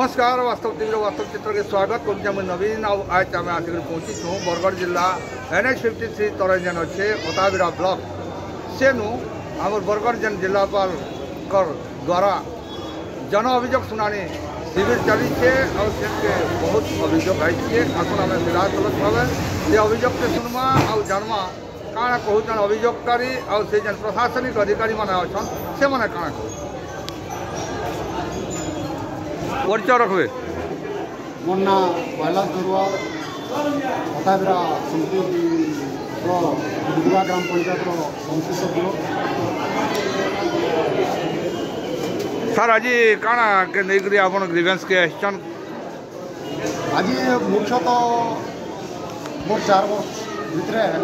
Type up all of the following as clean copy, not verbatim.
नमस्कार वास्तव टीवी वास्तव चित्र के स्वागत कर नवीन आज आम आसिक पहुँची छूँ बरगढ़ जिला NH 53 तरह जेन अच्छे ओताबिरा ब्लॉक सेनु आम बरगढ़ जेन जिलापाल द्वारा जन अभियोग शुणानी शिविर चली और बहुत अभियोग आई आसन आम सीधासलख भाव से अभियोग से सुनमा और जानमा काण कहून अभियोगकारी और से जेन प्रशासनिक अधिकारी मैंने अच्छा से मैंने काण कह परिचय रखबे मोर ना कैलाश बरुआ ओताबिरा समिति बुधुरा ग्राम पंचायत समिति सभ्य सर आज काना के नहीं आप ग्रीवेंस के आसन आज मुख्यतः मोर 4 वर्ष भितर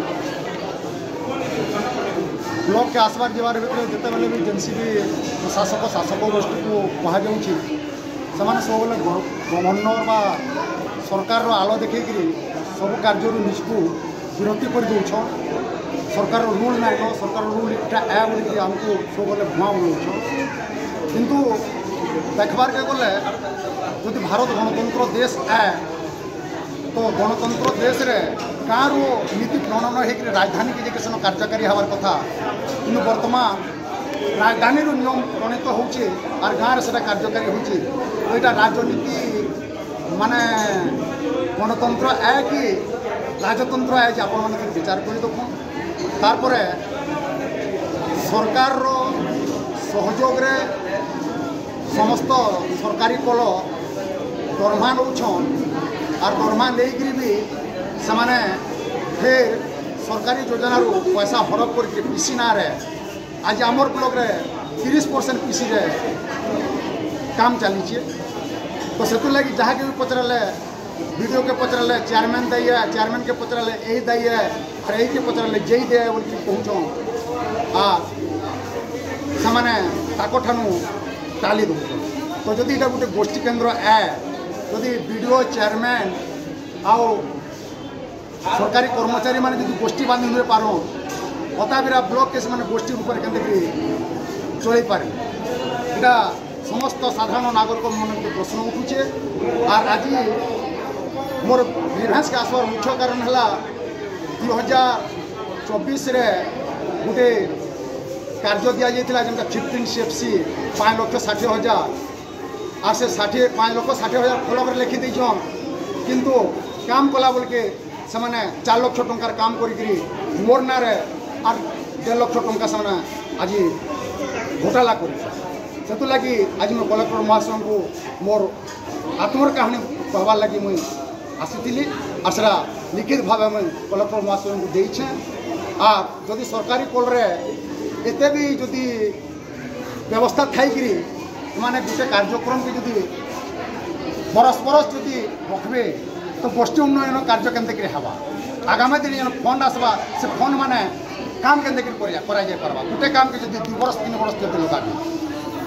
ब्लॉक के आसबार जबार भितर जिते बेले भी जेनसी भी प्रशासक शासक गोष्ठी को कहुच्छी से सब गवर्नर बा सरकार आलो देख सब कार्य निजको विरति कर दौन सरकार रूल नाइन सरकार रूल इटा ए बोलिक आमको सब बेले भुआ बुलाऊन किंतु देखबार के गले जो भारत गणतंत्र देश है तो गणतंत्र देश रे गाँव नीति प्रणयन हो राजधानी के जे सेन कार्यकारी हबार कथा कि बर्तमान राजधानी नियम प्रणीत होचे और गाँव से कार्यकारी होचे तो यहाँ राजनीति माने गणतंत्र है कि राजतंत्र है आप विचार कर देखो तारपर सरकार सहयोग रे समस्त सरकारी कल दरमा नौछन और दरमा लेकर भी से फिर सरकारी योजना पैसा हड़प कर पीसी ना रे आज आमर ब्लॉक रे 30% पीसी रे काम चली तो से लगी जहाँ के भी पचराले वीडियो के पचराले चेयरमैन दै चेयरमैन के पचराले यही दै और यही के पचराले जई दे बोल पहुँच से टाली दौन तो जदि यहाँ गोटे गोष्ठी केन्द्र है जदि वीडियो चेयरमैन आउ सरकारी कर्मचारी माने जदि गोष्ठी बांधि हुए पार ओताबिरा ब्लॉक के से गोष्ठी रूप के चल पारे इटा समस्त साधारण नागरिक मन प्रश्न उठुचे और आज मोर ग्रीवेंस के आसबार मुख्य कारण है 2024 गोटे कार्य दि जाता जमीन 15 CFC 5,60,000 और से 5,60,000 फलक लिखी देन किंतु काम कला बोल के से 4 लाख टंकार काम करी मोर ना रे और 1.5 लाख टंका से आज घोटाला कर लगी आज मैं कलेक्टर महाशय को मोर आत्मर कहानी कहबार लगी मुई आसी और से लिखित भाव में कलेक्टर महाशय को देछे और जदि सरकारी कल रे एते भी जदि व्यवस्था थी माने गोटे कार्यक्रम के जदि बरस बरस जदि रखबे तो गोष्ठी उन्नयन कार्य केंद्र हवा आगामी दिन जो फंड आसवा से फंड माने काम केंद्र कर गोटे काम के जदि 2 वर्ष 3 वर्ष जब लगा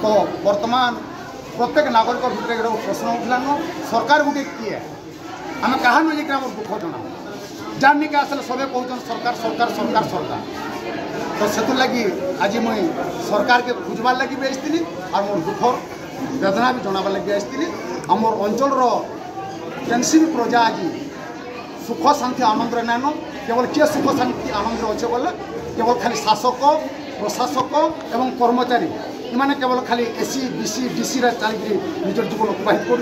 तो वर्तमान प्रत्येक नागरिक भितर गोटे प्रश्न उठलान सरकार गोटे किए आम क्या नुजे कि दुख जना जान निका आसले सबे कहते सरकार सरकार सरकार सरकार तो से लगी आज मुई सरकार के खोजबार लगी भी आसती और मोर दुखर वेदना भी जनाबार लगी आसती आमर अंचल जेनसी भी प्रजा आज सुख शांति आनंद नाइन केवल किए सुख शांति आनंद अच्छे बोले केवल खाली शासक प्रशासक एवं कर्मचारी इमाने केवल खाली AC BC DC चलिए निजर जीवन अतिबाहित कर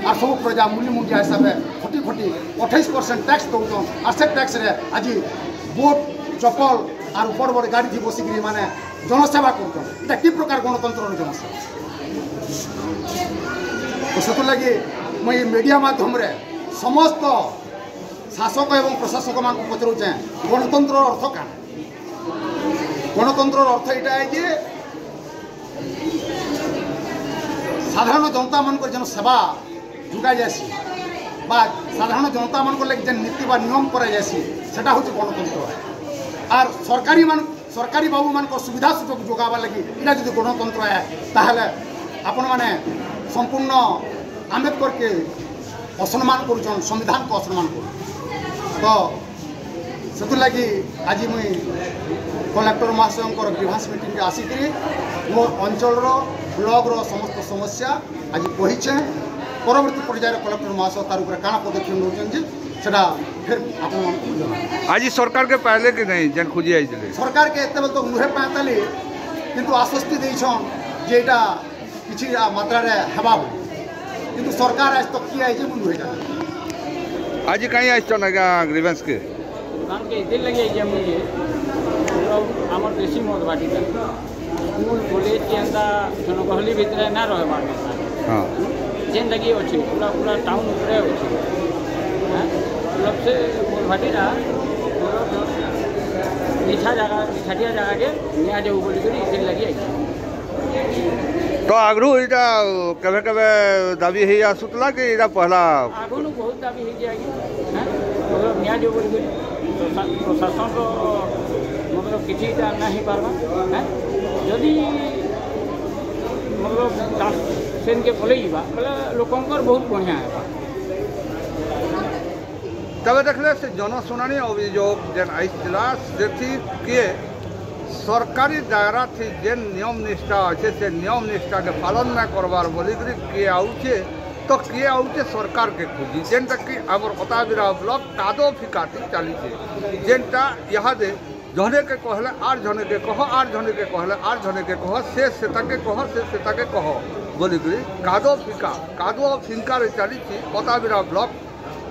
और सब प्रजा मूल्य मुंडिया हिसाब से खटी खटी 28% टैक्स दौन और से टैक्स रे आज बोट चपल और बड़ बड़ गाड़ी थी बसिक माने जनसेवा कर कि प्रकार गणतंत्र जनसेवा तो से लगी मैं मीडिया माध्यम रे समस्त शासक एवं प्रशासक मान पचरुचे गणतंत्र अर्थ क्या गणतंत्र अर्थ यहाँ है कि साधारण जनता मान जन सेवा जुटा जासी साधारण जनता मान लगे जेन नीति बा नियम करा जासी सेटा होची गणतंत्र और सरकारी बाबू मान सुविधा सुजोग जोगावा लगी इना जदि गणतंत्र है ताहले आपण माने संपूर्ण आम्बेडकर के असम्मान करुछन संविधान को असम्मान कर तो से लगी आज मुई कलेक्टर महाशय ग्रीवेंस मीटिंग के आसिक मोर अंचल ब्लॉक समस्त समस्या आज कहीचे পরবর্তী পর্যায়ে কলেক্টর মহাশয় তার উপরে কাଣା পদক্ষেপ নেছেন যে সেটা ফের আপনার आज सरकार के पहले कि नहीं जेन खुजी आई সরকারকে এতবেলে তো নুহে পাঁতালি কিন্তু আশ্বস্তি দিয়েছন যে এটা কিছু মাত্রারে হেবা বলে কিন্তু সরকার আজ তো কি আইছে মু নুহে জানে आज कहीं आइस ना ग्रीवेंस के कारण के इधर लगे जमी आमर देशी मद बाटी स्कूल कॉलेज के अंदर जनगहली भितर ना रहे मार्केट हाँ जेन लगी अच्छे पूरा पूरा टाउन उपरे अच्छे मतलब से मद बाटीटा निछा जगह निछाटिया जगह के निया जाऊ बोली करी इधर लगी आई तो आगरू इटा केवे केवे दाबी है आसुतला कि इटा पहला आगू नु बहुत दाबी हो जाएगी मतलब निया जाऊ बोली करी प्रशासन तो मतलब किसी नहीं पार्बा जदि मतलब ट्रांसफर के पलैबा बोले लोकंर बहुत बढ़िया है तबे देखले से जनशुनानी अभियोग जेन आईला से किए सरकारी दायरा थी जेन नियम निष्ठा अच्छे से नियम निष्ठा के पालन न करवार बोली किए आउचे तो किए आउचे सरकार के खोजी जेनटा कि आमर अताबिरा ब्लॉक कादो फिकाती चली जेनटा यहाँ दे जने के कहले आर जने के कह आर जने के कहले आर जने के कह से सेता के कह से सेता के कह बोली कादो फिंका रे चली अताबिरा ब्लॉक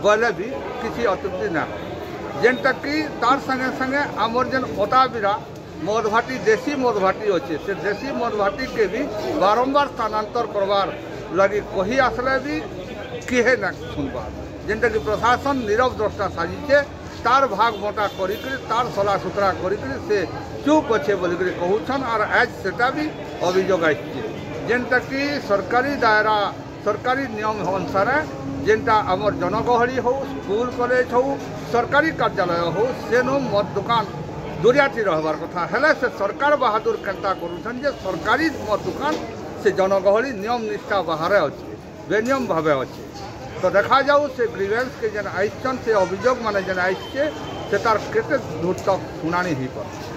बोले भी किसी अतुक्ति ना जेनटा कि तार संगे संगे आमर जेन अताबिरा मदभाटी देशी मदभाटी अच्छे से देशी मदभाटी के भी बारंबार स्थानांतर करवार लगी कही आसले भी किहे ना सुनबार जेनटा कि प्रशासन नीरव द्रष्टा साजिचे तार भाग मोटा करिक तार सला सुतरा करिक से चुप अच्छे बोलिक कहून और आज सेटा भी अभियोग आइए जेनटा कि सरकारी दायरा सरकारी नियम अनुसार जेनटा आमर जनगहली हो स्कूल कॉलेज हो सरकारी कार्यालय हो सेनु मद दुकान दूरियाटी रहबार कथा हेले से सरकार बहादुर केन्ता करुछन जे सरकारी मद दुकान से जनगहली नियम निष्ठा बाहर अच्छे बेनियम भाव अच्छे तो देखा जाऊ से ग्रीवेंस के जेन आइसन से अभियोग माने जेन आइसे से तार केते दूर तक शुनानी ही पर